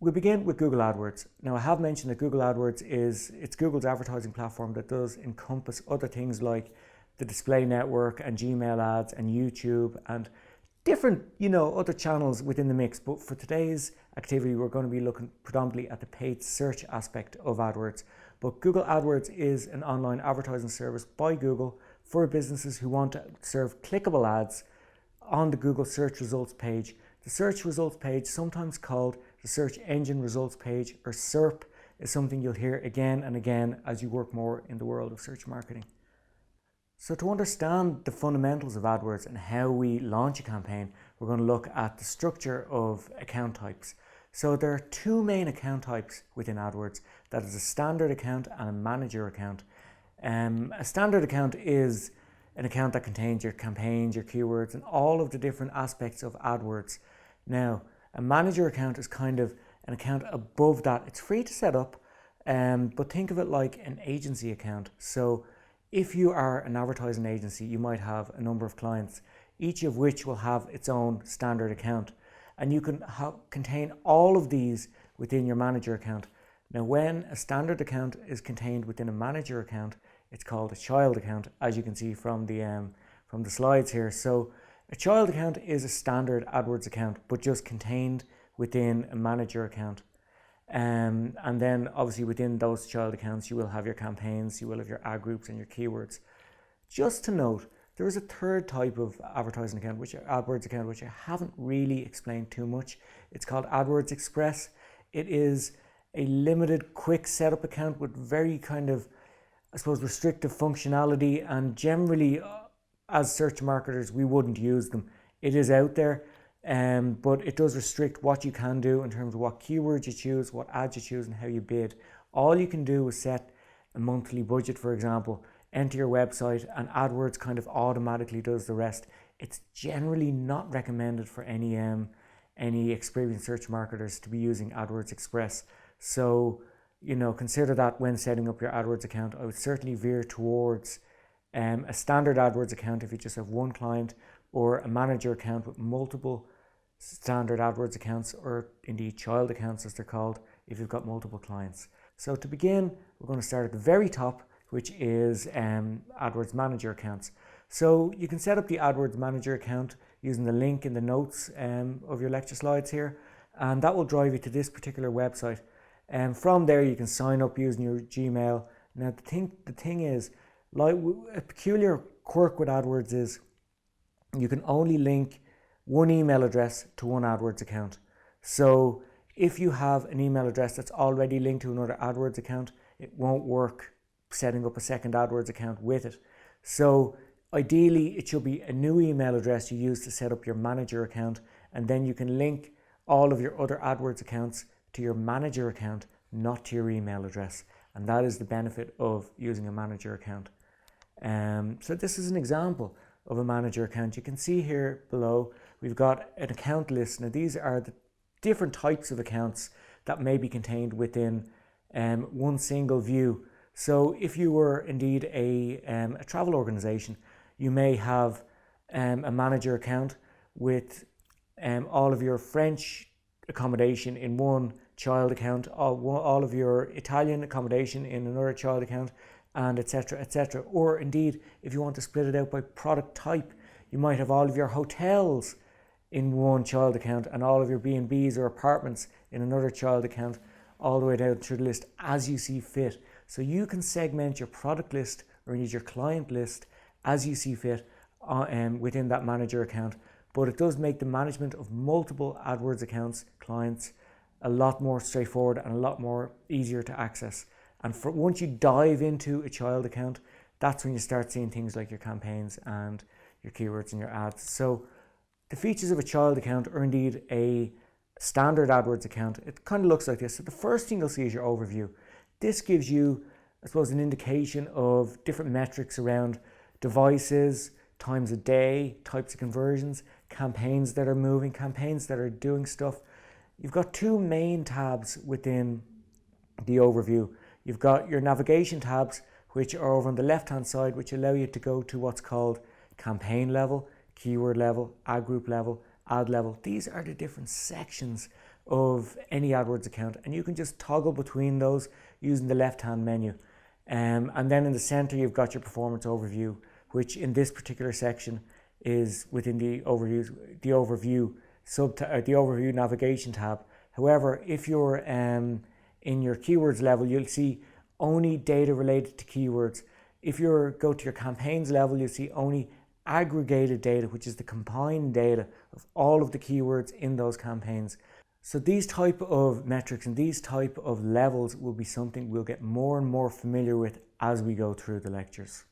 We begin with Google AdWords. Now, I have mentioned that Google AdWords it's Google's advertising platform that does encompass other things like the display network and Gmail ads and YouTube and different, other channels within the mix. But for today's activity, we're going to be looking predominantly at the paid search aspect of AdWords. But Google AdWords is an online advertising service by Google for businesses who want to serve clickable ads on the Google search results page. The search results page, sometimes called the search engine results page, or SERP, is something you'll hear again and again as you work more in the world of search marketing. So to understand the fundamentals of AdWords and how we launch a campaign, we're going to look at the structure of account types. So there are two main account types within AdWords. That is a standard account and a manager account. A standard account is an account that contains your campaigns, your keywords, and all of the different aspects of AdWords. Now, a manager account is kind of an account above that. It's free to set up, but think of it like an agency account. So if you are an advertising agency, you might have a number of clients, each of which will have its own standard account. And you can contain all of these within your manager account. Now, when a standard account is contained within a manager account, it's called a child account, as you can see from the slides here. So a child account is a standard AdWords account, but just contained within a manager account. And then obviously within those child accounts, you will have your campaigns, you will have your ad groups and your keywords. Just to note, there is a third type of advertising account, AdWords account, which I haven't really explained too much. It's called AdWords Express. It is a limited, quick setup account with very kind of, restrictive functionality, and generally, as search marketers, we wouldn't use them. It is out there, but it does restrict what you can do in terms of what keywords you choose, what ads you choose, and how you bid. All you can do is set a monthly budget, for example, enter your website, and AdWords kind of automatically does the rest. It's generally not recommended for any experienced search marketers to be using AdWords Express. So, consider that when setting up your AdWords account. I would certainly veer towards a standard AdWords account if you just have one client, or a manager account with multiple standard AdWords accounts, or indeed child accounts as they're called, if you've got multiple clients. So to begin, we're going to start at the very top, which is AdWords manager accounts. So you can set up the AdWords manager account using the link in the notes of your lecture slides here, and that will drive you to this particular website. And from there you can sign up using your Gmail. Now the thing is, like, a peculiar quirk with AdWords is you can only link one email address to one AdWords account. So if you have an email address that's already linked to another AdWords account, it won't work setting up a second AdWords account with it. So ideally, it should be a new email address you use to set up your manager account, and then you can link all of your other AdWords accounts to your manager account, not to your email address. And that is the benefit of using a manager account. So this is an example of a manager account. You can see here below, we've got an account list. Now these are the different types of accounts that may be contained within one single view. So if you were indeed a travel organization, you may have a manager account with all of your French accommodation in one child account, all of your Italian accommodation in another child account, and etc., etc. Or indeed, if you want to split it out by product type, you might have all of your hotels in one child account and all of your B&Bs or apartments in another child account, all the way down through the list as you see fit. So you can segment your product list or indeed your client list as you see fit within that manager account. But it does make the management of multiple AdWords accounts, clients, a lot more straightforward and a lot more easier to access. And once you dive into a child account, that's when you start seeing things like your campaigns and your keywords and your ads. So the features of a child account, or indeed a standard AdWords account, it kind of looks like this. So the first thing you'll see is your overview. This gives you, I suppose, an indication of different metrics around devices, times a day, types of conversions, campaigns that are moving, campaigns that are doing stuff. You've got two main tabs within the overview. You've got your navigation tabs, which are over on the left-hand side, which allow you to go to what's called campaign level, keyword level, ad group level, ad level. These are the different sections of any AdWords account, and you can just toggle between those using the left-hand menu. And then in the center, you've got your performance overview, which in this particular section is within the overview navigation tab. However, if you're in your keywords level, you'll see only data related to keywords. If you go to your campaigns level, you'll see only aggregated data, which is the combined data of all of the keywords in those campaigns. So these type of metrics and these type of levels will be something we'll get more and more familiar with as we go through the lectures.